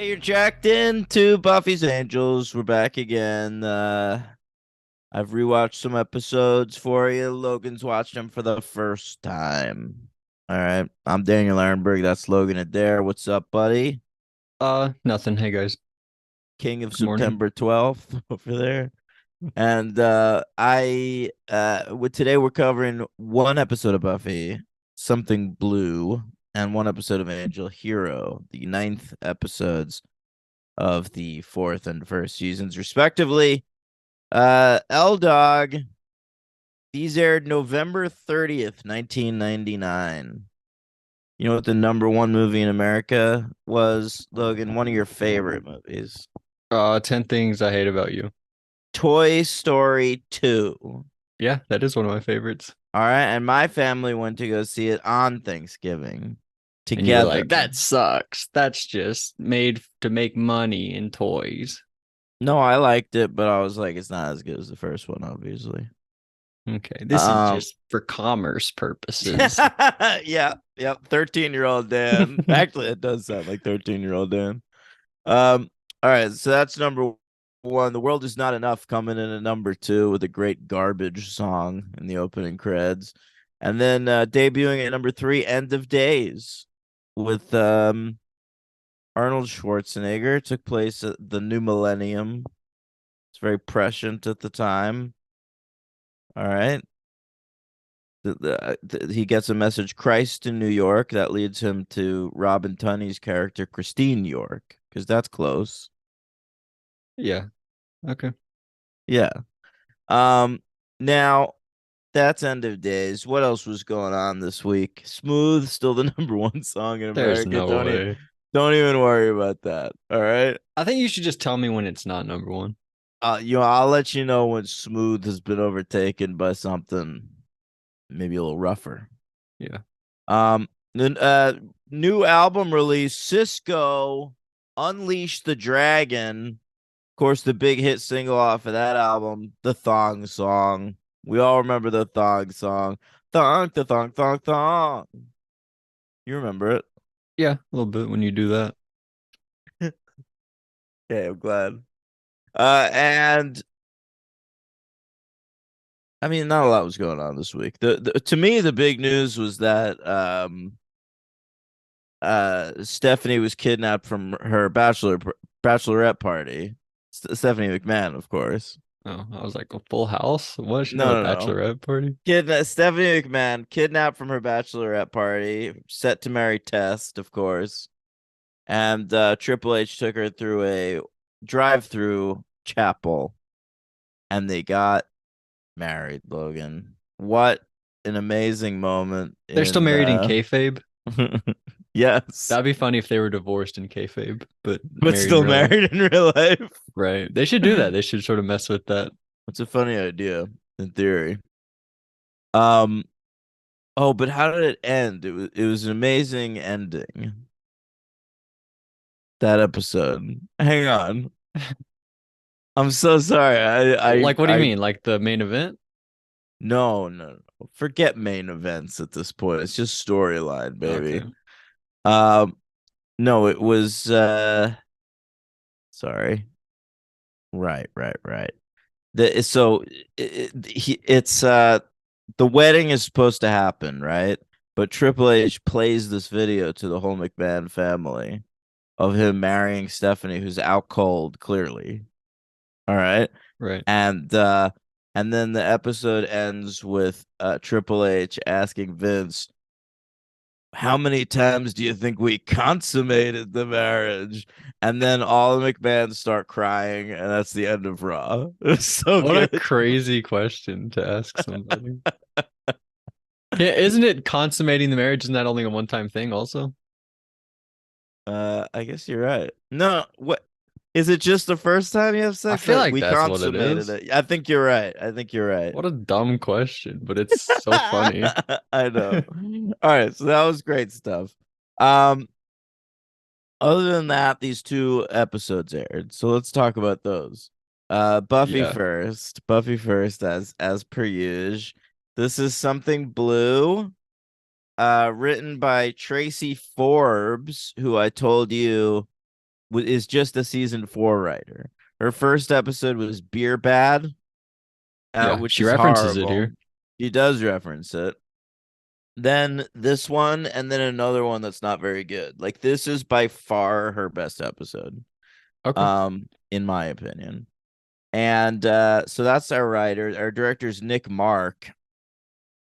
Hey, you're jacked in to Buffy's Angels. We're back again. I've rewatched some episodes for you. Logan's watched them for the first time. All right. I'm Daniel Ehrenberg. That's Logan Adair. What's up, buddy? Nothing. Hey guys. King of Good morning. September 12th over there. And I with today we're covering one episode of Buffy, Something Blue, and one episode of Angel Hero, the ninth episodes of the fourth and first seasons, respectively. L Dog, these aired November 30th, 1999. You know what the number one movie in America was, Logan? One of your favorite movies. 10 things I hate about you. Toy Story 2. Yeah, that is one of my favorites. All right. And my family went to go see it on Thanksgiving And you were together. like, that sucks. That's just made to make money in toys. No, I liked it, but I was like, it's not as good as the first one, obviously. Okay, this is Um, just for commerce purposes. yeah. 13-year-old Dan. Actually, it does sound like 13-year-old Dan. All right, so that's number one. The World Is Not Enough coming in at number two with a great garbage song in the opening credits. And then debuting at number three, End of Days with Arnold Schwarzenegger. Took place at the new millennium. It's very prescient at the time. All right. He gets a message, Christ in New York. That leads him to Robin Tunney's character, Christine York, because that's close. Yeah. Okay. Yeah. Um, Now that's End of Days. What else was going on this week? Smooth, still the number one song in There's America. no way. Don't even worry about that. All right. I think you should just tell me when it's not number one. I'll let you know when Smooth has been overtaken by something maybe a little rougher. Yeah. Then new album release, Cisco Unleash the Dragon. Of course, the big hit single off of that album, the Thong Song. We all remember the Thong Song. Thong, the thong, thong, thong. You remember it? Yeah, a little bit when you do that. Okay, I'm glad. And I mean, not a lot was going on this week. To me, the big news was that Stephanie was kidnapped from her bachelorette party. Stephanie McMahon, of course. Oh, I was like a full house? What? She have a No, no, no. bachelorette party? Stephanie McMahon kidnapped from her bachelorette party, set to marry Test, of course. And Triple H took her through a drive-through chapel, and they got married. Logan, what an amazing moment They're still in married in kayfabe. yes, That'd be funny if they were divorced in kayfabe, but but married in still real life. married in real life. Right. They should do that. They should sort of mess with that. It's a funny idea in theory. Um, oh, but how did it end? It was an amazing ending. That episode. Hang on. I'm so sorry. Like, what do you I mean? Like the main event? no, no, no. Forget main events at this point. It's just storyline, baby. Okay. Um, no, it was sorry. Right. It's the wedding is supposed to happen, right? But Triple H plays this video to the whole McMahon family of him marrying Stephanie, who's out cold, clearly. All right. Right. And and then the episode ends with Triple H asking Vince, how many times do you think we consummated the marriage? And then all the McMahons start crying, and that's the end of Raw. It's so What a good. crazy question to ask somebody. Yeah, isn't it consummating the marriage? Isn't that only a one-time thing also? I guess you're right. No, what is it just the first time you have I sex? feel Like like we that's what it consummated is. it. I think you're right. I think you're right. What a dumb question, but it's so funny. I know. All right, so that was great stuff. Um, Other than that, these two episodes aired. So let's talk about those. Buffy Yeah. first. Buffy first, as per usual. This is Something Blue, written by Tracy Forbes, who I told you is just a season 4 writer. Her first episode was Beer Bad, Yeah, which she is references it horrible. here. She does reference it. Then this one, and then another one that's not very good. Like this is by far her best episode, Okay. in my opinion. And so that's our writer. Our director's Nick Mark,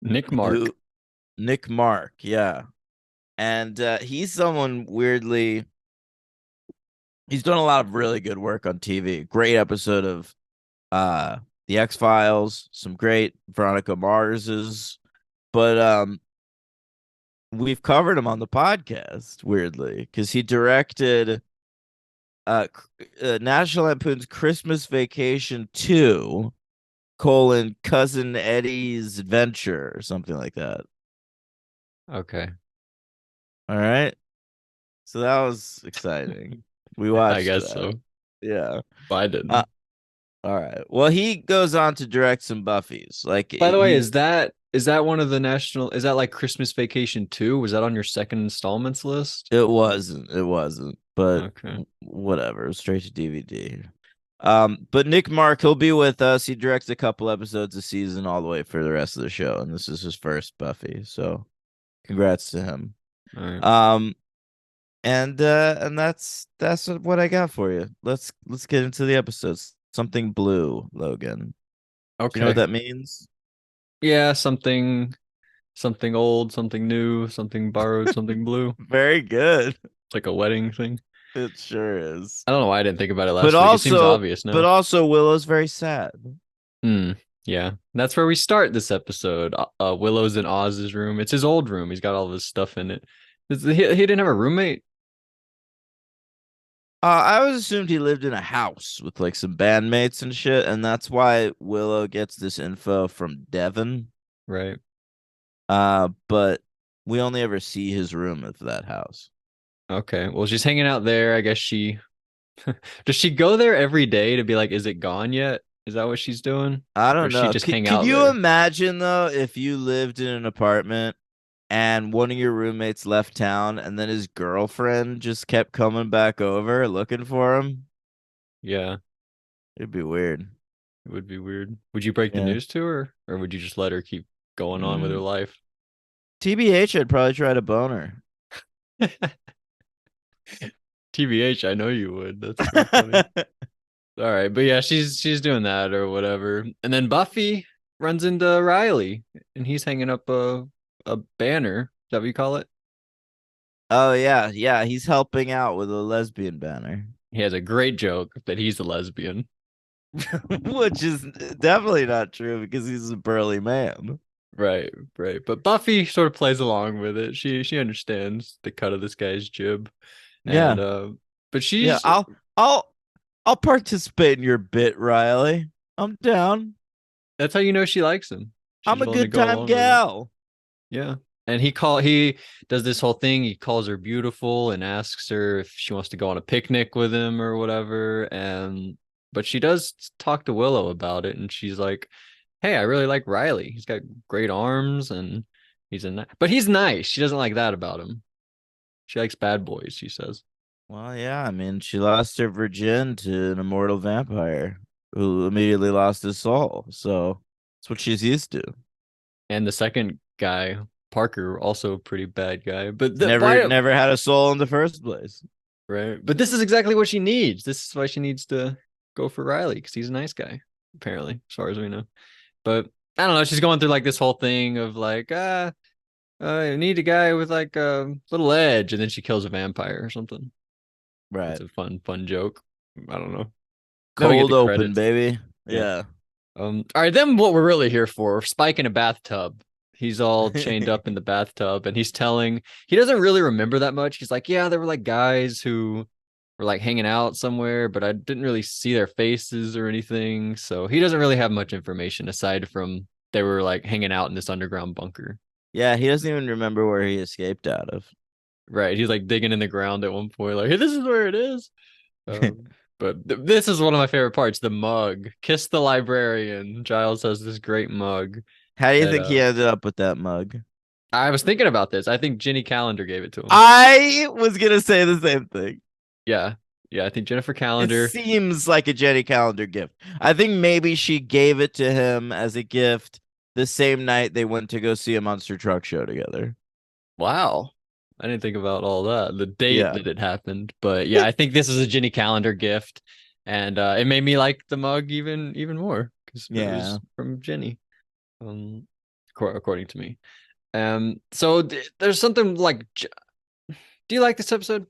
Nick Mark. who Nick Mark, yeah. And he's someone weirdly he's done a lot of really good work on TV. Great episode of uh The X-Files, some great Veronica Mars's, but we've covered him on the podcast weirdly because he directed National Lampoon's Christmas Vacation 2 colon Cousin Eddie's Adventure or something like that. Okay. All right. So that was exciting. We I watched guess that. so. Yeah. But I Uh, didn't. all right. Well, he goes on to direct some Buffys. Like By the way, he's is that one of the national is that like Christmas Vacation 2? Was that on your second installments list? it wasn't, but Okay. whatever, straight to DVD. But Nick Mark, he'll be with us. He directs a couple episodes a season all the way for the rest of the show, and this is his first Buffy. So congrats to him. All right. Um, and that's what I got for you. Let's get into the episodes. Something blue, Logan. Do you know what Okay. that means? Yeah, something old, something new, something borrowed, something blue. It's Very good. like a wedding thing. It sure is. I don't know why I didn't think about it But last week. It seems also, obvious but now. also, Willow's very sad. Hmm. Yeah. That's where we start this episode. Willow's in Oz's room. It's his old room. He's got all of his stuff in it. He didn't have a roommate, I always assumed he lived in a house with like some bandmates and shit, and that's why Willow gets this info from Devon. right? But we only ever see his room of that house. Okay. Well, she's hanging out there. I guess she does she go there every day to be like, is it gone yet? Is that what she's doing? I Or don't does she know. just hang Could out you there? imagine though if you lived in an apartment and one of your roommates left town and then his girlfriend just kept coming back over looking for him? Yeah, It'd be weird. it would be weird. Would you break the Yeah. news to her, or would you just let her keep going on with her Mm, life? TBH, I'd probably try to bone her. TBH, I know you would. That's pretty funny. All right, but yeah, she's doing that or whatever. And then Buffy runs into Riley and he's hanging up a banner. Is that what you call it? Oh yeah, yeah. He's helping out with a lesbian banner, He has a great joke that he's a lesbian. which is definitely not true because he's a burly man. Right, right. But Buffy sort of plays along with it. She understands the cut of this guy's jib. Yeah, And but yeah. she's I'll, I'll participate in your bit, Riley. I'm down. that's how you know she likes him. I'm She's a willing to good go time along with it. gal. Yeah. And he does this whole thing. He calls her beautiful and asks her if she wants to go on a picnic with him or whatever. And but she does talk to Willow about it, and she's like, "Hey, I really like Riley. He's got great arms, and but he's nice. She doesn't like that about him. She likes bad boys, she says. Well, yeah. I mean, she lost her virgin to an immortal vampire who immediately lost his soul. So that's what she's used to. And the second guy, Parker, also a pretty bad guy. But Never had a soul in the first place. right? But this is exactly what she needs. This is why she needs to go for Riley because he's a nice guy, apparently, as far as we know. But I don't know. She's going through like this whole thing of like, I need a guy with like a little edge, and then she kills a vampire or something. It's Right. a fun joke. I don't know. Then we get Cold the open, credits. baby. Yeah. Yeah. All right, then what we're really here for, Spike in a bathtub. He's all chained up in the bathtub and he doesn't really remember that much. He's like, yeah, there were like guys who were like hanging out somewhere, but I didn't really see their faces or anything. So he doesn't really have much information aside from they were like hanging out in this underground bunker. Yeah, he doesn't even remember where he escaped out of. Right. He's like digging in the ground at one point, like, hey, this is where it is. But this is one of my favorite parts, the mug. Kiss the librarian. Giles has this great mug How do you that think he ended up with that mug? I was thinking about this. I think Ginny Calendar gave it to him. I was gonna say the same thing. Yeah. Yeah, I think Jennifer It Calendar. seems like a Jenny Calendar gift. I think maybe she gave it to him as a gift the same night they went to go see a monster truck show together. Wow. I didn't think about all that, the date Yeah. that it happened. But yeah, I think this is a Jenny Calendar gift. And it made me like the mug even more because it Yeah. was from Jenny, um, according to me. So there's something like, do you like this episode?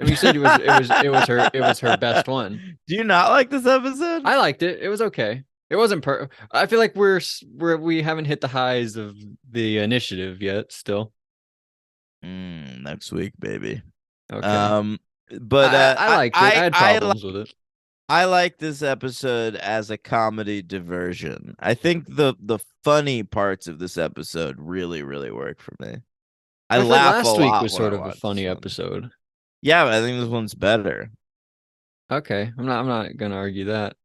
I mean, you said it was her best one. Do you not like this episode? I liked it. It was okay. It wasn't I feel like we haven't hit the highs of the initiative yet. Still, Next week, baby. okay. Um, but I liked it. I had like problems with it. I like this episode as a comedy diversion. I think the funny parts of this episode really work for me. I I feel like laugh a last week lot was when I sort of a watch this funny one. episode. Yeah, but I think this one's better. Okay, I'm not gonna argue that.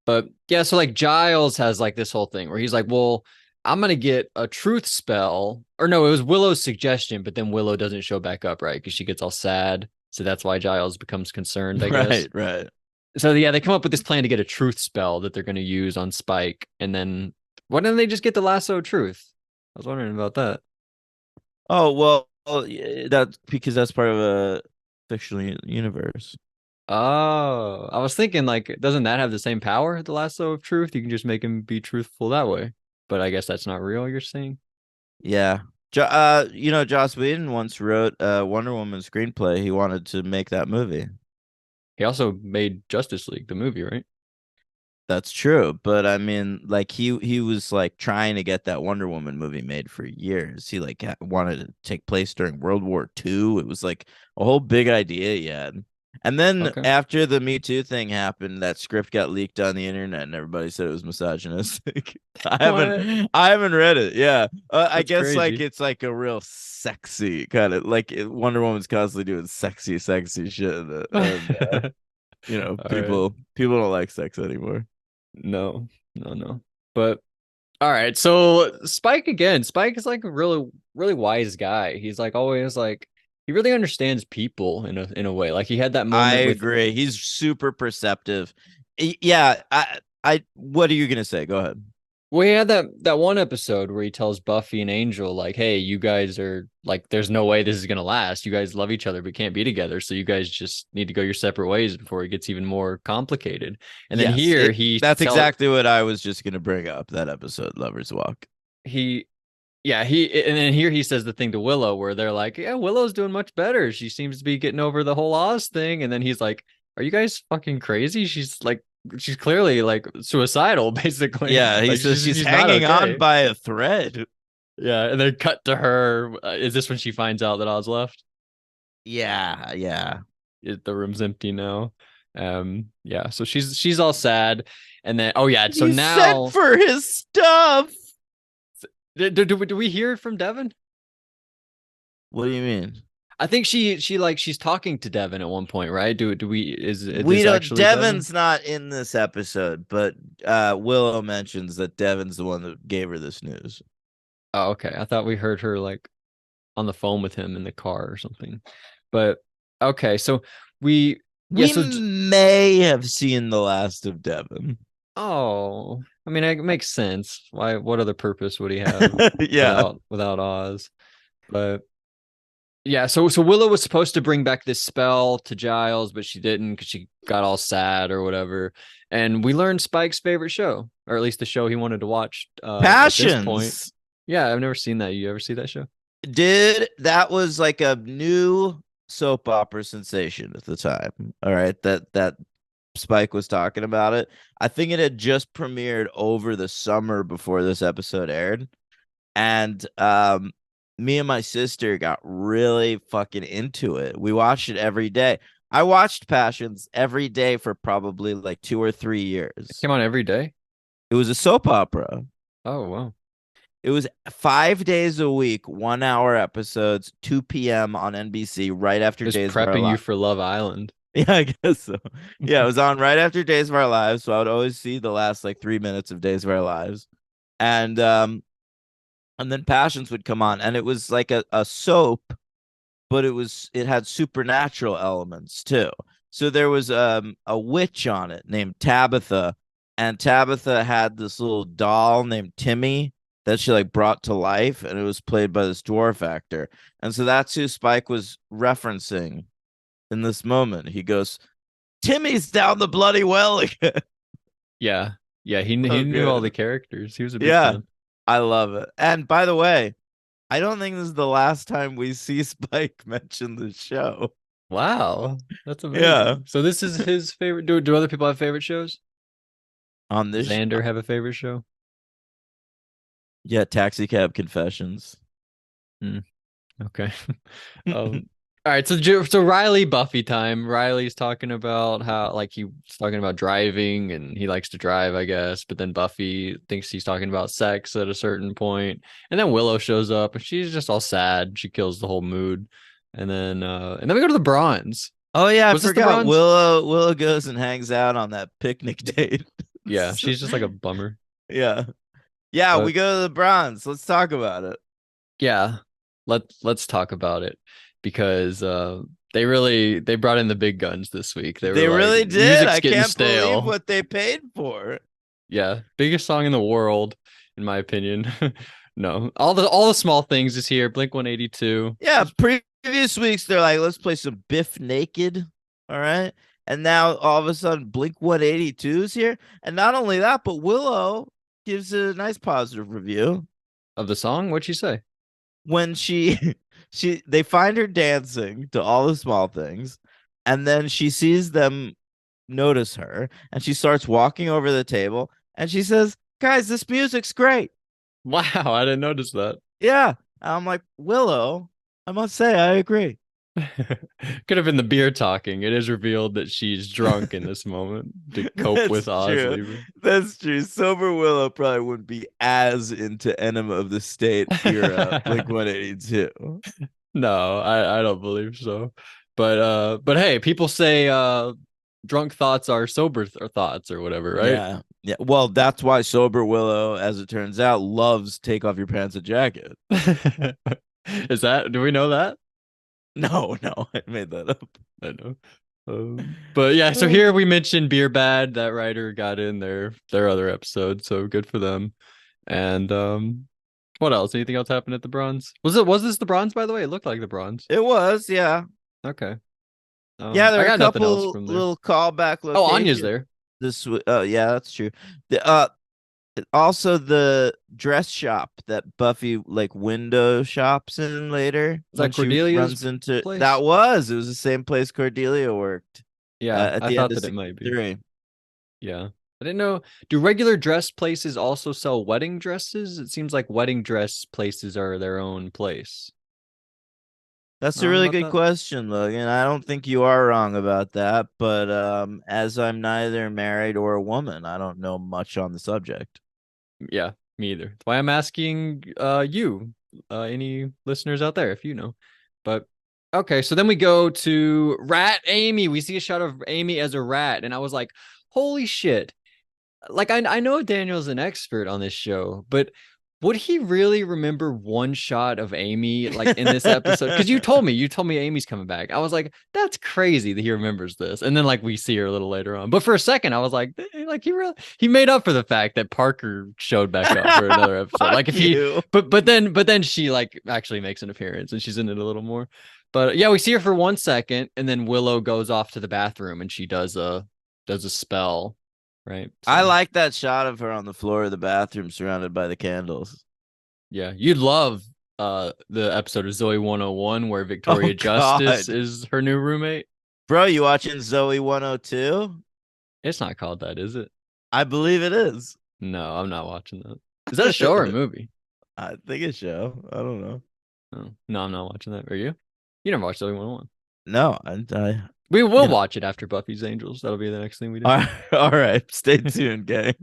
But yeah, so like Giles has like this whole thing where he's like, well, I'm gonna get a truth spell. Or no, it was Willow's suggestion, but then Willow doesn't show back up, right? Because she gets all sad. So that's why Giles becomes concerned, I guess. Right. So yeah, they come up with this plan to get a truth spell that they're gonna use on Spike. And then why didn't they just get the lasso of truth? I was wondering about that. Oh well, yeah, that's because that's part of a fictional universe. Oh, I was thinking like, doesn't that have the same power, the lasso of truth? You can just make him be truthful that way. But I guess that's not real, you're saying? Yeah. Joss Whedon once wrote a Wonder Woman screenplay. He wanted to make that movie. He also made Justice League, the movie, right? That's true, but I mean, like he was like trying to get that Wonder Woman movie made for years. He like wanted to take place during World War II. It was like a whole big idea he had. And then Okay. after the Me Too thing happened, that script got leaked on the internet, and everybody said it was misogynistic. I haven't What? I haven't read it. Yeah, I That's guess like crazy. it's like a real sexy kind of like Wonder Woman's constantly doing sexy shit, and All right. people don't like sex anymore. No, no. But all right. So Spike again. Spike is like a really wise guy. He's like always like he really understands people in a way. Like he had that I moment with agree. He's super perceptive. Yeah, what are you gonna say? Go ahead. well, he had that one episode where he tells Buffy and Angel, like, hey, you guys are like, there's no way this is gonna last. You guys love each other, but can't be together. So you guys just need to go your separate ways before it gets even more complicated. And then Yes, here he that's tell exactly what I was just gonna bring up. That episode, Lovers Walk. he yeah, and then here he says the thing to Willow where they're like, yeah, Willow's doing much better. She seems to be getting over the whole Oz thing. And then he's like, are you guys fucking crazy? She's clearly like suicidal, basically. Yeah, he Like says she's she's not hanging on okay. by a thread. Yeah, and then cut to her. Is this when she finds out that Oz left? Yeah. The room's empty now. Yeah, so she's all sad, and then oh yeah, so He sent now for his stuff. do we hear from Devin? What do you mean? I think she's talking to Devin at one point, right? Do we is We this don't. actually Devin? Devin's not in this episode, but Willow mentions that Devin's the one that gave her this news. Oh, okay. I thought we heard her like on the phone with him in the car or something. But okay, so we yeah, We so may have seen the last of Devin. oh, I mean, it makes sense. Why? What other purpose would he have Yeah. without Oz? But yeah, so Willow was supposed to bring back this spell to Giles, but she didn't because she got all sad or whatever. And we learned Spike's favorite show, or at least the show he wanted to watch. At this point, Passions. yeah, I've never seen that. You ever see that show? Did that was like a new soap opera sensation at the time. All right, that Spike was talking about it. I think it had just premiered over the summer before this episode aired. And me and my sister got really fucking into it. We watched it every day. I watched Passions every day for probably like 2 or 3 years. Came on every day. It was a soap opera. Oh wow, It was 5 days a week, 1 hour episodes, 2 p.m. on NBC, right after just Days of Our prepping you Lives. for Love Island. Yeah, I guess so. Yeah, it was on right after Days of Our Lives, so I would always see the last like 3 minutes of Days of Our Lives, and then Passions would come on, and it was like a soap, but it had supernatural elements too. So there was a witch on it named Tabitha, and Tabitha had this little doll named Timmy that she like brought to life, and it was played by this dwarf actor. And so that's who Spike was referencing in this moment. He goes, Timmy's down the bloody well again. Yeah. Yeah, he So knew all the good. characters. He was a big Yeah, fan. I love it. And by the way, I don't think this is the last time we see Spike mention the show. Wow. That's Yeah. amazing. So this is his favorite. Do other people have favorite shows? On Does this, Xander have a favorite show? yeah, Taxi Cab Confessions. Hmm. Okay. All right. So Riley Buffy time. Riley's talking about how like he's talking about driving and he likes to drive, I guess. But then Buffy thinks he's talking about sex at a certain point, and then Willow shows up and she's just all sad. She kills the whole mood, and then we go to the bronze. Oh yeah, I Was this the forgot. bronze? Willow goes and hangs out on that picnic date. Yeah, she's just like a bummer. Yeah. Yeah, we But go to the bronze. Let's talk about it. yeah, let's talk about it because they brought in the big guns this week. They were They like, really did. music's I getting can't believe stale. what they paid for. Yeah, biggest song in the world, in my opinion. No, all the small things is here. Blink 182. Yeah, previous weeks they're like, let's play some Biff Naked. All right. And now all of a sudden Blink 182 is here. And not only that, but Willow gives a nice positive review. Of the song. What'd she say? When they find her dancing to all the small things, and then she sees them notice her, and she starts walking over the table, and she says, guys, this music's great. Wow, I didn't notice that. Yeah. I'm like, Willow, I must say I agree. Could have been the beer talking. It is revealed that she's drunk in this moment to cope with That's Oz true. leaving. That's true. Sober Willow probably wouldn't be as into Enema of the State era Blink 182. No, I don't believe so. But hey, people say drunk thoughts are sober thoughts or whatever, right? Yeah. Yeah. Well, that's why Sober Willow, as it turns out, loves Take Off Your Pants and Jacket. Is that, do we know that? No, no, I made that up. I know. But yeah, so here we mentioned Beer Bad. That writer got in their other episode, so good for them. And what else? Anything else happened at the bronze? Was this the bronze, by the way? It looked like the bronze. It was, yeah. Okay. Yeah, there I were a got nothing else couple from there. little callback Oh, Anya's locations. there. Oh yeah, that's true. The also the dress shop that Buffy like window shops in later Is when that she Cordelia's runs into place? that was it was the same place Cordelia worked Yeah, at I the end thought of that it season might be. 3. Yeah. I didn't know. Do regular dress places also sell wedding dresses? It seems like wedding dress places are their own place. That's a Wrong really about good that? question, Logan. I don't think you are wrong about that, but as I'm neither married or a woman, I don't know much on the subject. Yeah, me either. That's why I'm asking you, any listeners out there, if you know. But okay, so then we go to Rat Amy. We see a shot of Amy as a rat, and I was like, holy shit. Like I know Daniel's an expert on this show, but would he really remember one shot of Amy like in this episode? Because you told me Amy's coming back. I was like, that's crazy that he remembers this. And then like we see her a little later on. But for a second, I was like he made up for the fact that Parker showed back up for another episode. Fuck Like if he you. but then she like actually makes an appearance and she's in it a little more. But yeah, we see her for 1 second, and then Willow goes off to the bathroom and she does a spell, right? I So like that shot of her on the floor of the bathroom surrounded by the candles. yeah, you'd love the episode of Zoe 101 where Oh Victoria Justice God. is her new roommate. Bro, you watching Zoe 102? It's not called that, is it? I believe it is. No, I'm not watching that. Is that a show or a movie? I think it's show. I don't know. Oh, no, I'm not watching that. Are you? You never watched Zoe 101. No, We will you know. watch it after Buffy's Angels. That'll be the next thing we do. All right. Stay tuned, gang.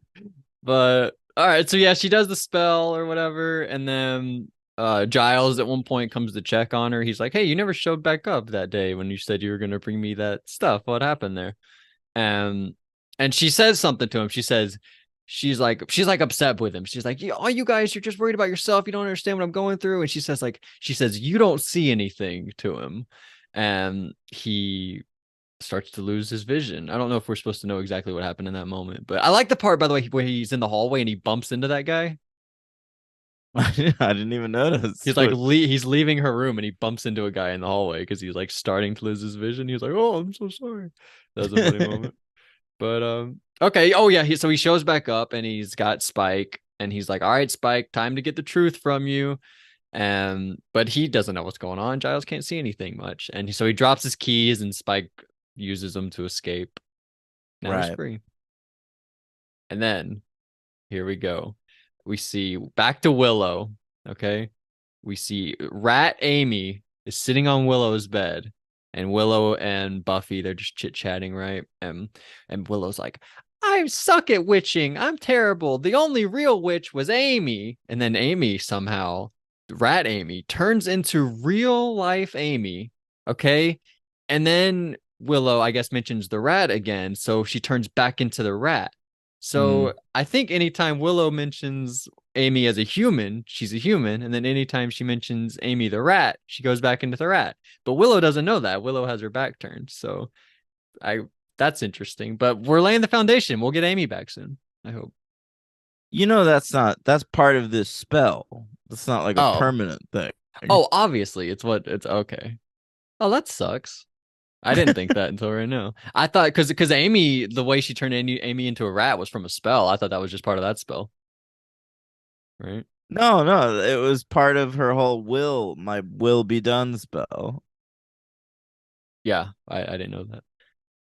But all right, so yeah, she does the spell or whatever, and then Giles at one point comes to check on her. He's like, "Hey, you never showed back up that day when you said you were gonna bring me that stuff. What happened there?" And and she says something to him. She's like upset with him. She's like, "Yeah, all you guys, you're just worried about yourself. You don't understand what I'm going through." And she says you don't see anything to him, and starts to lose his vision. I don't know if we're supposed to know exactly what happened in that moment, but I like the part, by the way, where he's in the hallway and he bumps into that guy. I didn't even notice. He's like he's leaving her room and he bumps into a guy in the hallway because he's like starting to lose his vision. He's like, "Oh, I'm so sorry." That was a funny moment. But okay. Oh yeah, so he shows back up and he's got Spike and he's like, "All right, Spike, time to get the truth from you." And but he doesn't know what's going on. Giles can't see anything much. And so he drops his keys and Spike uses them to escape. Now he's Right. free. And then here we go. We see back to Willow. Okay. We see Rat Amy is sitting on Willow's bed. And Willow and Buffy, they're just chit-chatting, right? And Willow's like, I suck at witching. I'm terrible. The only real witch was Amy. And then Amy somehow, Rat Amy, turns into real life Amy. Okay. And then Willow, I guess, mentions the rat again. So she turns back into the rat. Mm. So I think anytime Willow mentions Amy as a human, she's a human. And then anytime she mentions Amy the rat, she goes back into the rat. But Willow doesn't know that. Willow has her back turned. So I that's interesting. But we're laying the foundation. We'll get Amy back soon. I hope. That's part of this spell. It's not like a Oh. permanent thing. Oh, obviously it's okay. Oh, that sucks. I didn't think that until right now. I thought because Amy, the way she turned Amy into a rat was from a spell. I thought that was just part of that spell, right? No, no, it was part of her whole my will be done spell. Yeah, I didn't know that.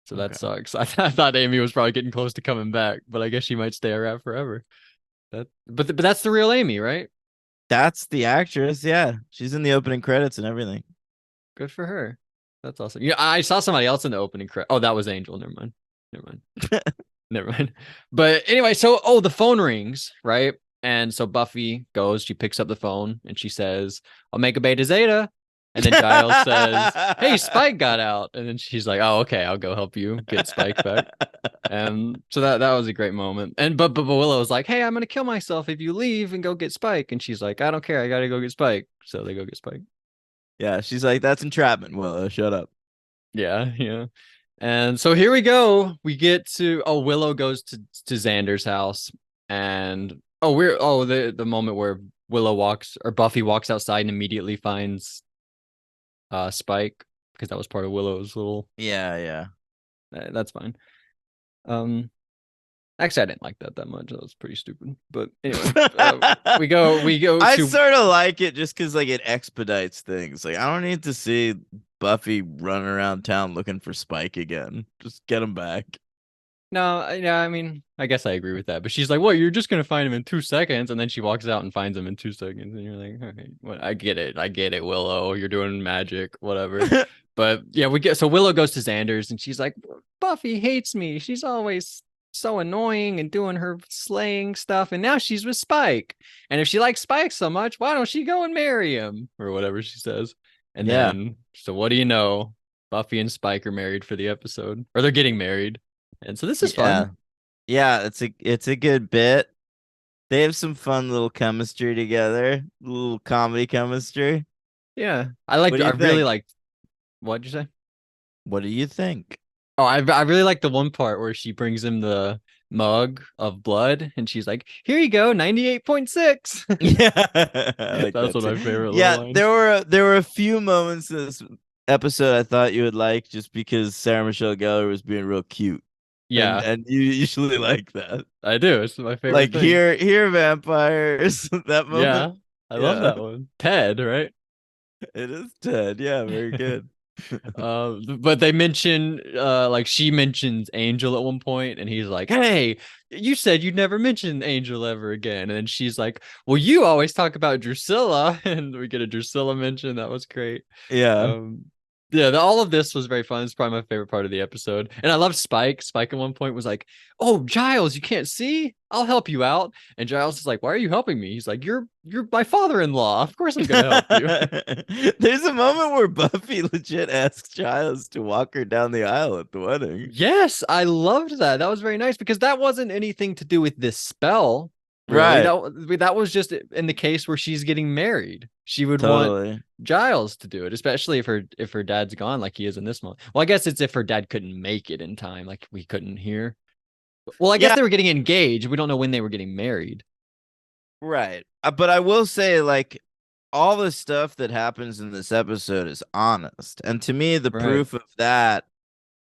So that Okay. sucks. I thought Amy was probably getting close to coming back, but I guess she might stay a rat forever. But that's the real Amy, right? That's the actress, yeah. She's in the opening credits and everything. Good for her. That's awesome. Yeah, I saw somebody else in the opening credit. Oh, that was Angel. Never mind. Never mind. Never mind. But anyway, so the phone rings, right? And so Buffy goes, she picks up the phone and she says, I'll make a beta zeta. And then Giles says, Hey, Spike got out. And then she's like, Oh, okay, I'll go help you get Spike back. And so that was a great moment. And but Willow was like, Hey, I'm gonna kill myself if you leave and go get Spike. And she's like, I don't care, I gotta go get Spike. So they go get Spike. Yeah, she's like, that's entrapment. Well, shut up. Yeah, yeah. And so here we go. We get to Willow goes to Xander's house, and the moment where Willow walks or Buffy walks outside and immediately finds Spike because that was part of Willow's little. Yeah, yeah. That's fine. Um, actually, I didn't like that much. That was pretty stupid. But anyway, we go I to sort of like it just because like it expedites things. Like I don't need to see Buffy running around town looking for Spike again. Just get him back. No, yeah, I mean, I guess I agree with that. But she's like, "What? You're just gonna find him in 2 seconds?" And then she walks out and finds him in 2 seconds, and you're like, "Okay, what? I get it, Willow. You're doing magic, whatever." But yeah, we get so Willow goes to Xander's, and she's like, "Buffy hates me. She's always so annoying and doing her slaying stuff, and now she's with Spike. And if she likes Spike so much, why don't she go and marry him or whatever she says?" And Yeah, then, so what do you know? Buffy and Spike are married for the episode, or they're getting married. And so this is yeah, fun. yeah. It's a good bit. They have some fun little chemistry together, little comedy chemistry. Yeah. What do I you really think? like what'd you say? What do you think? Oh, I really like the one part where she brings him the mug of blood and she's like, here you go, 98.6. Yeah, I like That's that one too. of my favorite little Yeah, lines. there were a few moments in this episode I thought you would like just because Sarah Michelle Gellar was being real cute, Yeah, and you usually like that. I do. It's my favorite Like thing. here vampires that moment. Yeah. I love Yeah, that one. Ted, right? it is Ted. Yeah, very good. But they mention like she mentions Angel at one point and he's like, hey, you said you'd never mention Angel ever again. And then she's like, well, you always talk about Drusilla. And we get a Drusilla mention. That was great. Yeah. um yeah, all of this was very fun. It's probably my favorite part of the episode. And I love Spike at one point was like, oh, Giles, you can't see, I'll help you out. And Giles is like, why are you helping me? He's like, you're my father-in-law, of course I'm gonna help you. There's a moment where Buffy legit asks Giles to walk her down the aisle at the wedding. Yes, I loved that. That was very nice because that wasn't anything to do with this spell. Really? Right. That was just in the case where she's getting married. She would want Totally. Giles to do it, especially if her dad's gone like he is in this one. Well, I guess it's if her dad couldn't make it in time, like we couldn't hear. Well, I guess Yeah, they were getting engaged. We don't know when they were getting married. right. But I will say, like, all the stuff that happens in this episode is honest. And to me, the Right. proof of that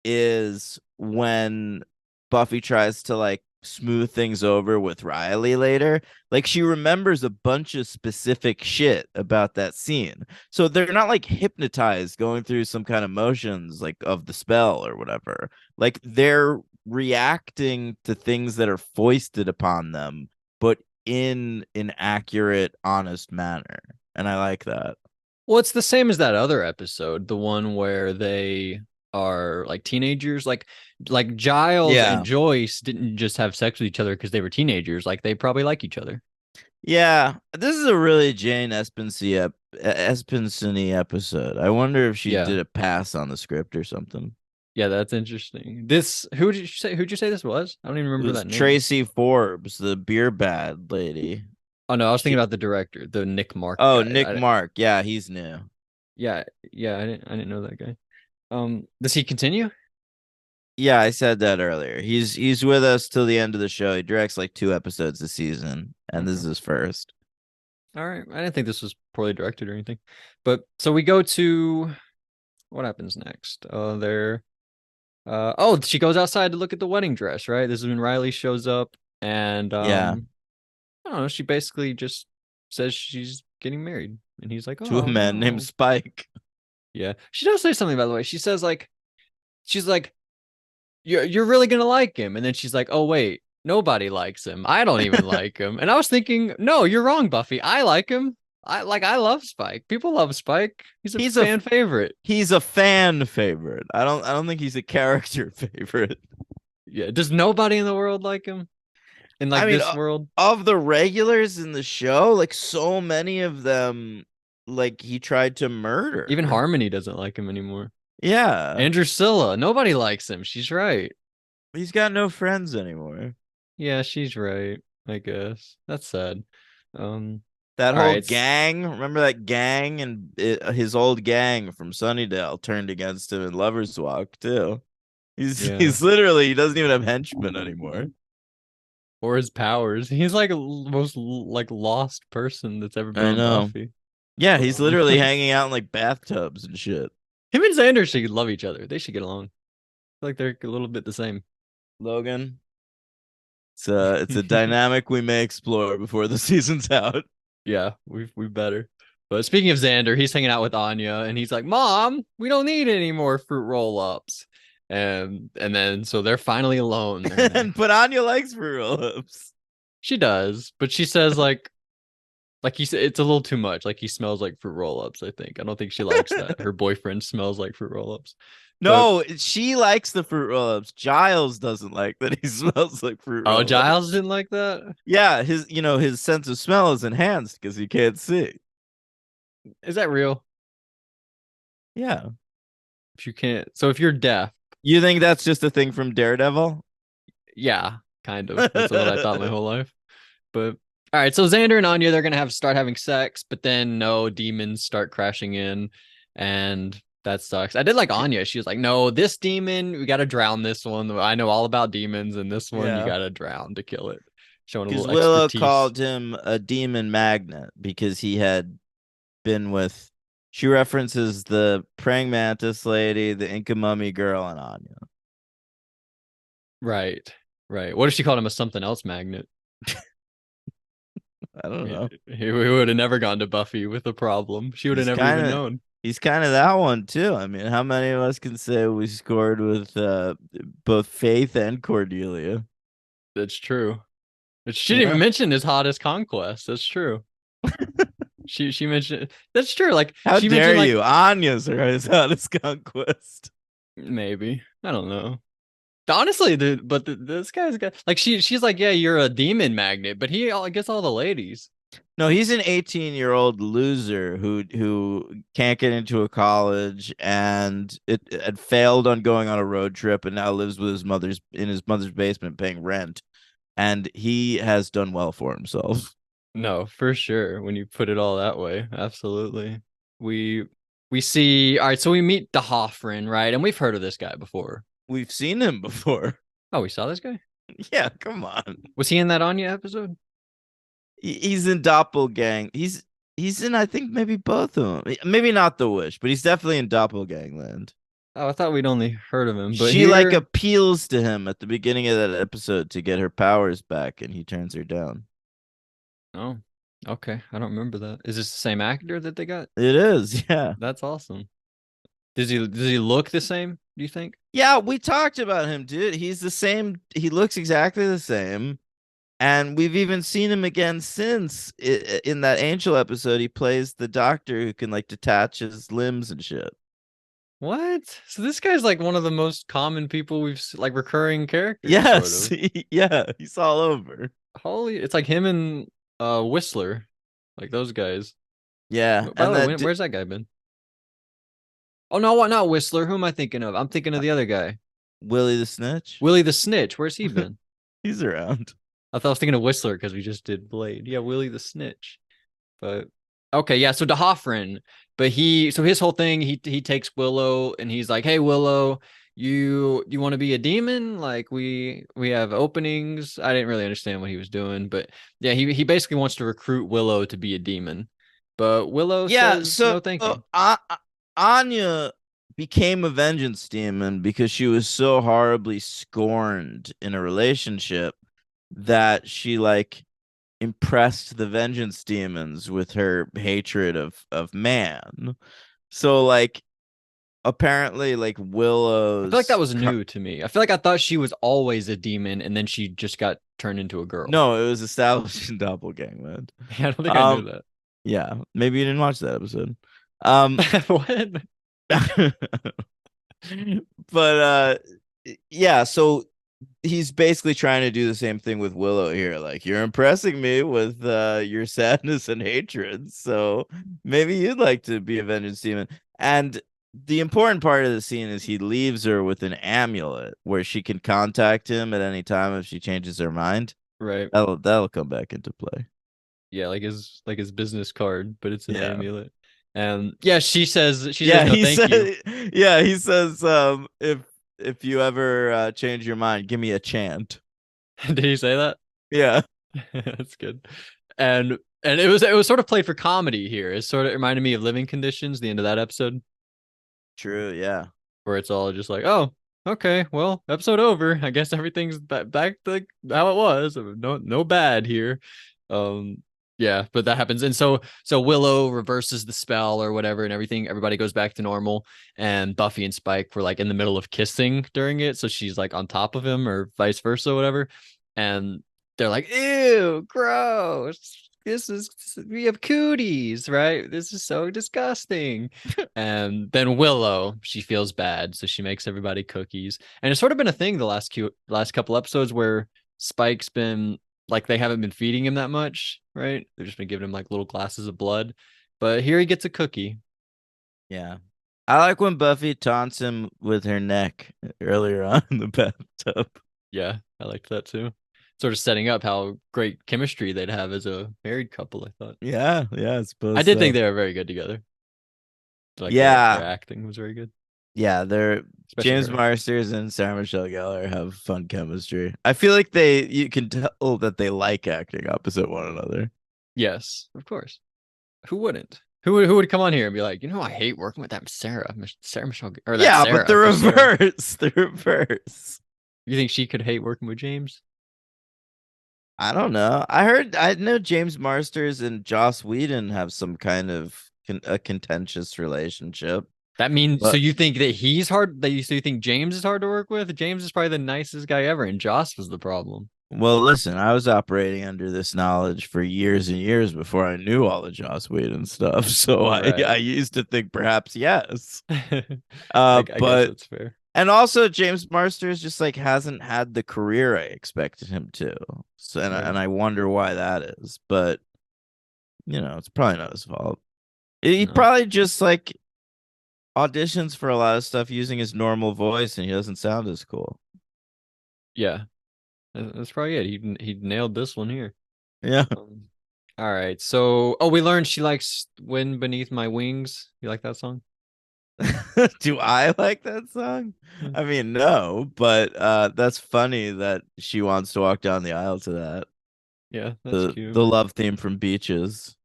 is when Buffy tries to like smooth things over with Riley later. Like she remembers a bunch of specific shit about that scene. So they're not like hypnotized going through some kind of motions like of the spell or whatever. Like they're reacting to things that are foisted upon them, but in an accurate, honest manner. And I like that. Well, it's the same as that other episode, the one where they are like teenagers. Like Giles and Yeah. Joyce didn't just have sex with each other because they were teenagers. Like they probably like each other. Yeah, this is a really Jane Espenson episode. I wonder if she Yeah. did a pass on the script or something. Yeah, that's interesting. Who'd you say this was? I don't even It remember was that name. Tracy Forbes, the beer bad lady. Oh no, I was thinking She, about the director, the Nick Mark oh, guy. Nick Mark. Yeah, he's new. Yeah, yeah, I didn't know that guy. Does he continue? Yeah, I said that earlier. He's with us till the end of the show. He directs like 2 episodes a season, and this is Okay. his first. All right. I didn't think this was poorly directed or anything. But so we go to what happens next? Oh, she goes outside to look at the wedding dress, right? This is when Riley shows up and Yeah, I don't know, she basically just says she's getting married. And he's like, to a "Oh man named no." Spike. Yeah. She does say something, by the way. She says like she's like, you're really gonna like him. And then she's like, "Oh wait, nobody likes him. I don't even like him." And I was thinking, no, you're wrong, Buffy. I like him. I love Spike. People love Spike. He's a He's a fan favorite. he's a fan favorite. I don't think he's a character favorite. Yeah. Does nobody in the world like him? In I like mean, this world? of the regulars in the show, like so many of them, like he tried to Even murder. Harmony doesn't like him anymore. Yeah, And Drusilla, nobody likes him. She's right. he's got no friends anymore. Yeah, she's right. I guess that's sad. Um, That all whole right. gang, remember that gang and his old gang from Sunnydale turned against him in Lovers Walk too. He's Yeah. he's literally he doesn't even have henchmen anymore. Or his powers. He's like most like lost person that's ever been I on know. Buffy. Yeah, he's Um, literally hanging out in like bathtubs and shit. him and Xander should love each other. They should get along. I feel like they're a little bit the same. Logan, it's a dynamic we may explore before the season's out. Yeah, we better. But speaking of Xander, he's hanging out with Anya and he's like, "Mom, we don't need any more fruit roll-ups." And then so they're finally alone. And but Anya likes fruit roll-ups. She does, but she says like he said it's a little too much. Like he smells like fruit roll-ups, I think. I don't think she likes that. Her boyfriend smells like fruit roll-ups. But No, she likes the fruit roll-ups. Giles doesn't like that he smells like fruit oh, roll-ups. Giles didn't like that. Yeah, his sense of smell is enhanced because he can't see. Is that real? Yeah. If you can't, so if you're deaf, You think that's just a thing from Daredevil? yeah, kind of. That's what I thought my whole life. But all right, so Xander and Anya, they're gonna have start having sex, but then no demons start crashing in, and that sucks. I did like Anya. She was like, "No, this demon, we gotta drown this one. I know all about demons, and this one you Yeah. gotta drown to kill it." Showing a Because little Willow expertise. called him a demon magnet because he had been with. She references the praying mantis lady, the Inca mummy girl, and Anya. Right, right. What if she called him a something else magnet? I don't know. He would have never gone to Buffy with a problem. She would have He's never kind even of known. he's kind of that one too. I mean, how many of us can say we scored with both Faith and Cordelia? That's true. But she didn't Yeah. even mention his hottest conquest. That's true. She mentioned that's true. Like How she mentioned dare like you? Anya's are his hottest conquest. maybe. I don't know. Honestly, this guy's got like she's like, yeah, you're a demon magnet, but he gets all the ladies. No, he's an 18-year-old loser who can't get into a college and it had failed on going on a road trip and now lives with his mother's basement paying rent. and he has done well for himself. No, for sure. When you put it all that way, absolutely. We we see. All right, so we meet the Hoffren, right? And we've heard of this guy before. We've seen him before. Oh, we saw this guy. Yeah, come on. Was he in that Anya episode? He's in Doppelgang. He's in, I think, maybe both of them. Maybe not The Wish, but he's definitely in Doppelgangland. Oh, I thought we'd only heard of him, but She like here. appeals to him at the beginning of that episode to get her powers back, and he turns her down. Oh, okay. I don't remember that. Is this the same actor that they got? It is, yeah. That's awesome. Does he look the same, do you think? Yeah, we talked about him, dude. He's the same. He looks exactly the same. And we've even seen him again since in that Angel episode. He plays the doctor who can like detach his limbs and shit. What? So this guy's like one of the most common people like recurring characters, sort Yes, of. yeah, he's all over. Holy, it's like him and Whistler, like those guys. Yeah, By and the way, that where's that guy been? Oh no, what? Not Whistler. Who am I thinking of? I'm thinking of the other guy, Willie the Snitch. Willie the Snitch. Where's he been? He's around. I thought I was thinking of Whistler because we just did Blade. Yeah, Willie the Snitch. But okay, yeah. So D'Hoffryn, but so his whole thing, he takes Willow and he's like, "Hey, Willow, you want to be a demon? Like we have openings." I didn't really understand what he was doing, but yeah, he basically wants to recruit Willow to be a demon, but Willow Yeah, says so no, thank you. Anya became a vengeance demon because she was so horribly scorned in a relationship that she like impressed the vengeance demons with her hatred of man. So like apparently like I feel like that Willow's was new to me. I feel like I thought she was always a demon and then she just got turned into a girl. no, it was established in Doppelgangland. Yeah, I don't think I knew Um that. yeah, maybe you didn't watch that episode. Um What? but yeah, so he's basically trying to do the same thing with Willow here. Like, you're impressing me with your sadness and hatred. So maybe you'd like to be a vengeance demon. And the important part of the scene is he leaves her with an amulet where she can contact him at any time if she changes her mind. Right. That'll come back into play. Yeah, like his business card, but it's an Yeah. amulet. And yeah, she says Yeah, no, thank you. he says if you ever change your mind, give me a chant. Did he say that? Yeah. That's good. And it was sort of played for comedy here. It sort of reminded me of Living Conditions, the end of that episode, True, yeah. where it's all just like, oh, okay, well, episode over. I guess everything's back to how it was. No bad here. Um, yeah, but that happens, and so Willow reverses the spell or whatever, and everybody goes back to normal. And Buffy and Spike were like in the middle of kissing during it, so she's like on top of him or vice versa, whatever. And they're like, "Ew, gross. We have cooties, right? This is so disgusting." And then Willow, she feels bad, so she makes everybody cookies. And it's sort of been a thing the last couple episodes where Spike's been like they haven't been feeding him that much, right? They've just been giving him like little glasses of blood. But here he gets a cookie. Yeah. I like when Buffy taunts him with her neck earlier on in the bathtub. Yeah, I liked that too. Sort of setting up how great chemistry they'd have as a married couple, I thought. Yeah, yeah, I I suppose did think so. they were very good together. Like their Yeah, acting was very good, yeah, they're especially James her. Marsters and Sarah Michelle Gellar have fun chemistry. I feel like you can tell that they like acting opposite one another. Yes, of course. Who wouldn't? Who would come on here and be like, I hate working with that Sarah Michelle, or that Yeah, but Sarah the for Sarah. reverse, the reverse. You think she could hate working with James? I don't know. I know James Marsters and Joss Whedon have some kind of a contentious relationship, That means so but you think that he's hard? So you think James is hard to work with? James is probably the nicest guy ever, and Joss was the problem. well, listen, I was operating under this knowledge for years and years before I knew all the Joss Whedon stuff. So I Right. used to think perhaps yes. I guess But that's fair. and also James Marsters just like hasn't had the career I expected him to. So Right. and I wonder why that is. But it's probably not his fault. He No. probably just like auditions for a lot of stuff using his normal voice and he doesn't sound as cool. Yeah. That's probably it. He nailed this one here. Yeah. Um, all right. So, oh, we learned she likes "Wind Beneath My Wings." You like that song? Do I like that song? Yeah, I mean, no, but that's funny that she wants to walk down the aisle to that. yeah, that's The cute. love theme from Beaches.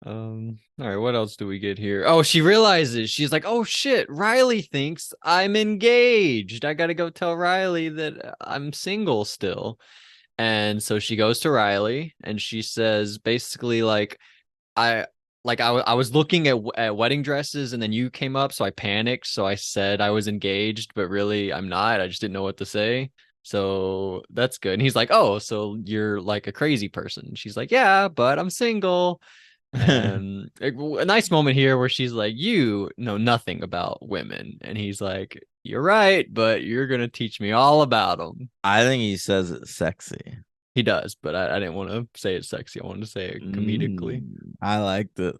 All right, what else do we get here? Oh, she realizes she's like, oh shit, Riley thinks I'm engaged. I gotta go tell Riley that I'm single still. And so she goes to Riley and she says basically like I I was looking at wedding dresses and then you came up, so I panicked. So I said I was engaged, but really I'm not. I just didn't know what to say. So that's good. And he's like, "Oh, so you're like a crazy person." She's like, "Yeah, but I'm single." And a nice moment here where she's like, "You know nothing about women." And he's like, "You're right, but you're gonna teach me all about them." I think he says it sexy. He does, but I didn't want to say it sexy. I wanted to say it comedically. I liked it.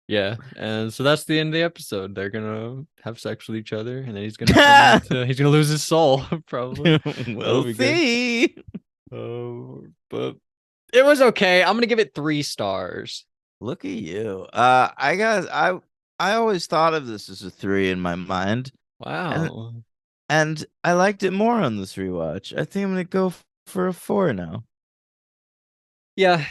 Yeah, and so that's the end of the episode. They're gonna have sex with each other, and then he's gonna lose his soul, probably. That'll We'll be good. see. But it was okay. I'm gonna give it 3 stars. Look at you. I always thought of this as a three in my mind, and Wow. I liked it more on this rewatch. I think I'm gonna go for a four now. Yeah.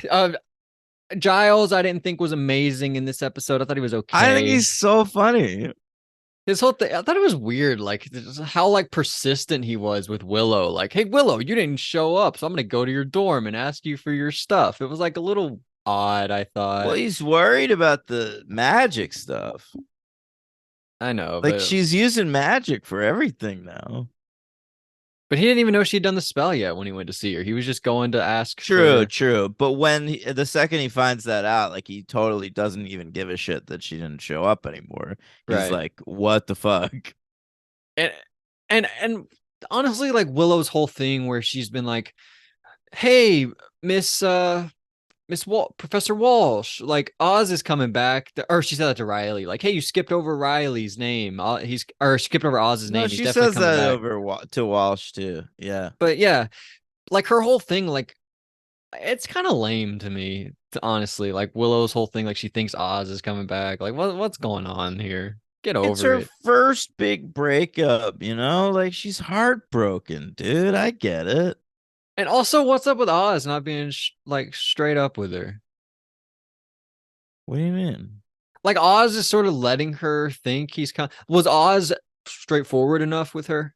Giles, I didn't think was amazing in this episode. I thought he was I think okay. he's so funny. His whole thing, I thought it was weird, like how like persistent he was with Willow. Like, hey Willow, you didn't show up, so I'm gonna go to your dorm and ask you for your stuff. It was like a little odd, I Well, thought. he's worried about the magic stuff. I know, Like but she's using magic for everything now. he didn't even know she had done the spell yet when he went to see her. He was just going to ask True, for true. But the second he finds that out, like he totally doesn't even give a shit that she didn't show up anymore. He's right. like, "What the fuck?" And and honestly, like Willow's whole thing where she's been like, hey, Miss Professor Walsh, like Oz is coming back. Or she said that to Riley, like, hey, you skipped over Riley's name. He's or skipped over Oz's No, name. He's she definitely says coming that back. over to Walsh too. Yeah. But yeah, like her whole thing, like it's kind of lame to me, honestly. Like Willow's whole thing, like she thinks Oz is coming back. Like what's going on here? Get It's over her it. first big breakup, you know? Like she's heartbroken, dude. I get it. And also, what's up with Oz not being like straight up with her? What do you mean? Like Oz is sort of letting her think he's kind. Was Oz straightforward enough with her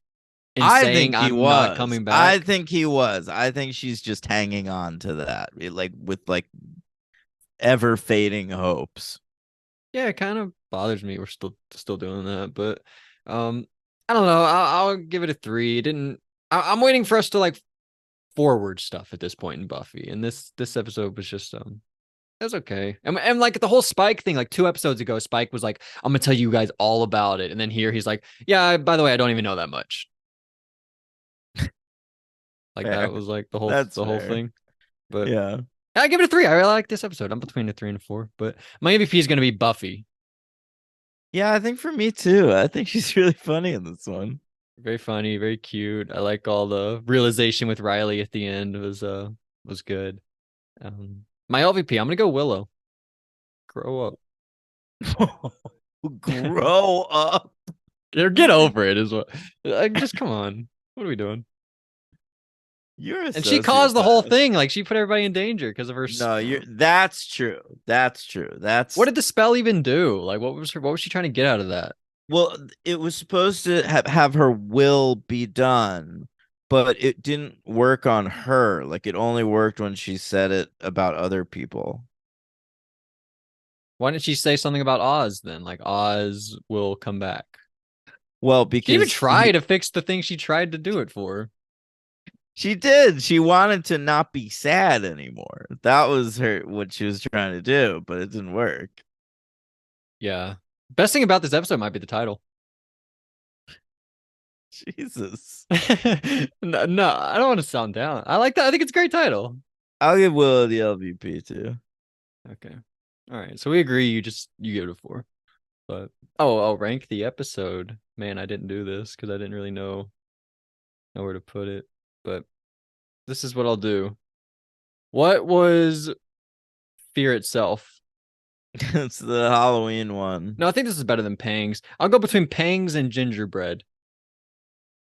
in I saying think he I'm not was. coming I back? think he was. I think she's just hanging on to that, like with like ever fading hopes. Yeah, it kind of bothers me. We're still doing that, but um, I don't know. I'll give it a 3. It didn't. I'm waiting for us to like forward stuff at this point in Buffy, and this episode was just it was okay. And like the whole Spike thing, like 2 episodes ago, Spike was like, I'm gonna tell you guys all about it. And then here he's like, yeah, by the way, I don't even know that much. Like Fair. that was like That's the whole fair. thing. But Yeah. I give it a 3. I really like this episode. I'm between a 3 and a 4. But my MVP is gonna be Buffy. Yeah, I think for me too. I think she's really funny in this one. Very funny, very cute. I like all the realization with Riley at the end was good. My LVP, I'm gonna go Willow. Grow up. Grow up. Or get over it is what like just come on. What are we doing? You're a And she caused the whole sociopath. thing. Like she put everybody in danger because of her. No, you're that's true. That's true. What That's did the spell even do? Like, what was she trying to get out of that? well, it was supposed to have her will be done, but it didn't work on her. Like it only worked when she said it about other people. Why didn't she say something about Oz then? Like Oz will come back. Well, She didn't even because try to fix the thing she tried to do it for. she did. She wanted to not be sad anymore. That was her what she was trying to do, but it didn't work. Yeah. Best thing about this episode might be the title. Jesus. No, I don't want to sound down. I like that. I think it's a great title. I'll give Willow the LVP too. Okay. All right. So we agree. You give it a 4. But oh, I'll rank the episode. Man, I didn't do this because I didn't really know where to put it. But This is what I'll do. What was fear itself? It's the Halloween one. No, I think this is better than Pangs. I'll go between Pangs and Gingerbread.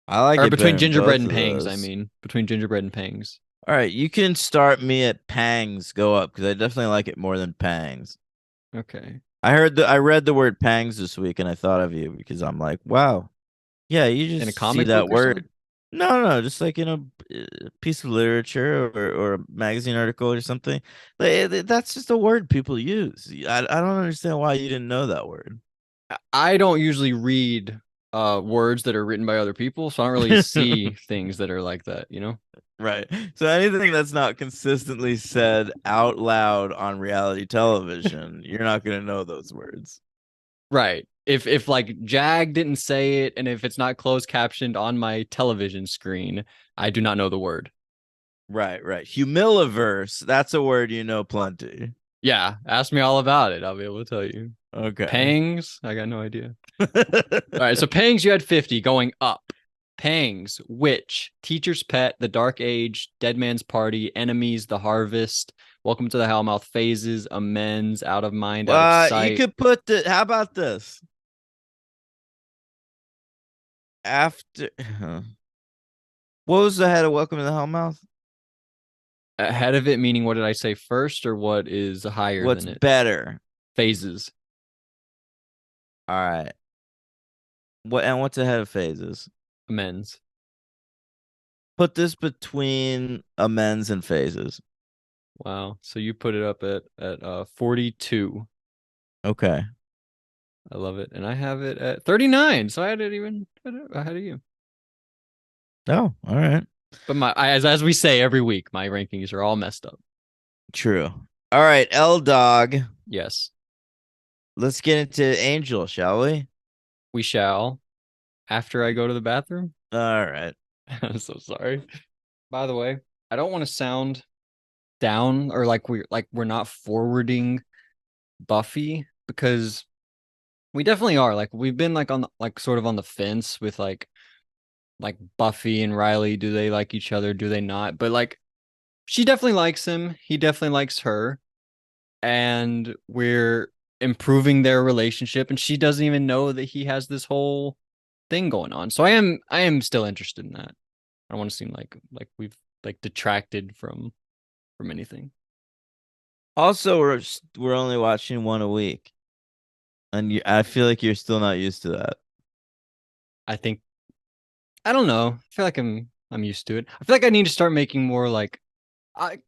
I like Or it between better than Gingerbread both and of Pangs, I those. mean. Between Gingerbread and Pangs. All right, you can start me at Pangs, go up because I definitely like it more than Pangs. Okay. I read the word pangs this week and I thought of you because I'm like, wow, yeah, you In a just see comic that book or word. something? No, no, just like in a piece of literature or a magazine article or something. That's just a word people use. I don't understand why you didn't know that word. I don't usually read words that are written by other people, so I don't really see things that are like that, you know? Right. So anything that's not consistently said out loud on reality television, you're not going to know those words. Right. If like Jag didn't say it and if it's not closed captioned on my television screen, I do not know the word. Right, right. Humiliverse, that's a word you know plenty. Yeah, ask me all about it. I'll be able to tell you. Okay. Pangs, I got no idea. All right, so Pangs, you had 50 going up. Pangs, Witch, Teacher's Pet, The Dark Age, Dead Man's Party, Enemies, The Harvest, Welcome to the Hellmouth, Phases, Amends, Out of Mind, Out of You Sight. could put the. How about this? After. What was the head of Welcome to the Hellmouth? Ahead of it, meaning what did I say first or what is higher What's than it? better? Phases, All right. What's ahead of phases? Amends. Put this between amends and phases. Wow. So you put it up at 42. Okay. I love it. And I have it at 39. So I had it even ahead of you. Oh, all right. But as we say every week, my rankings are all messed up. True. All right, L Dog. Yes, Let's get into Angel, shall we? we shall. After I go to the bathroom. All right. I'm so sorry. By the way, I don't want to sound down or like we're not forwarding Buffy because we definitely are. Like we've been like on like sort of on the fence with like Buffy and Riley. Do they like each other? Do they not? But like she definitely likes him. He definitely likes her. And we're improving their relationship. And she doesn't even know that he has this whole thing going on. So I am still interested in that. I don't want to seem like we've like detracted from anything. Also, we're only watching one a week, and I feel like you're still not used to that. I think I don't know. I feel like I'm used to it. I feel like I need to start making more like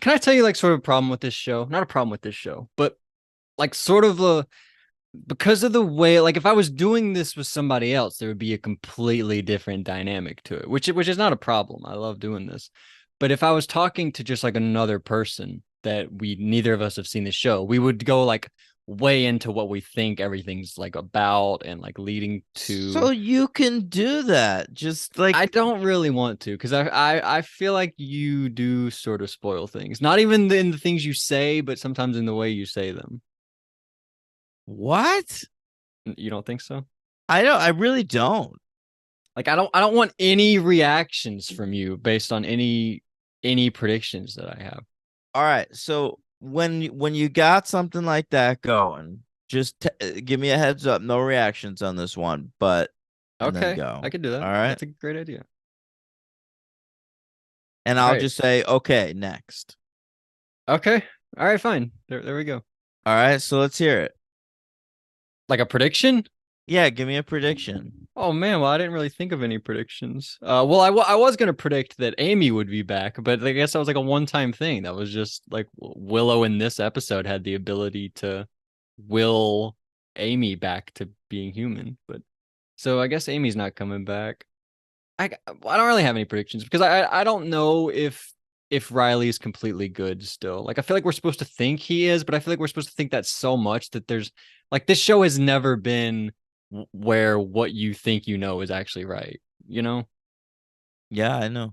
can I tell you like sort of a problem with this show? Not a problem with this show, but like sort of a because of the way like if I was doing this with somebody else, there would be a completely different dynamic to it, which is not a problem. I love doing this. But if I was talking to just like another person that we neither of us have seen the show, we would go like way into what we think everything's like about and like leading So to you can do that. Just I like don't really want to because I feel like you do sort of spoil things. Not even in the things you say, but sometimes in the way you say them. what? You don't think so? I don't. I really don't. Like I don't want any reactions from you based on any predictions that I have. All right. So when you got something like that going, just give me a heads up. No reactions on this one, but and then Okay, I go. could do that. All right. That's a great idea. And All I'll right. just say, okay, next. Okay. All right, fine. There we go. All right. So let's hear it. Like a prediction? Yeah, give me a prediction. Oh man, well I didn't really think of any predictions. Well I was gonna predict that Amy would be back, but I guess that was like a one-time thing. That was just like Willow in this episode had the ability to will Amy back to being human. But so I guess Amy's not coming back. I don't really have any predictions because I don't know if Riley's completely good still. Like I feel like we're supposed to think he is, but I feel like we're supposed to think that so much that there's like this show has never been where what you think you know is actually right, you know? Yeah, I know.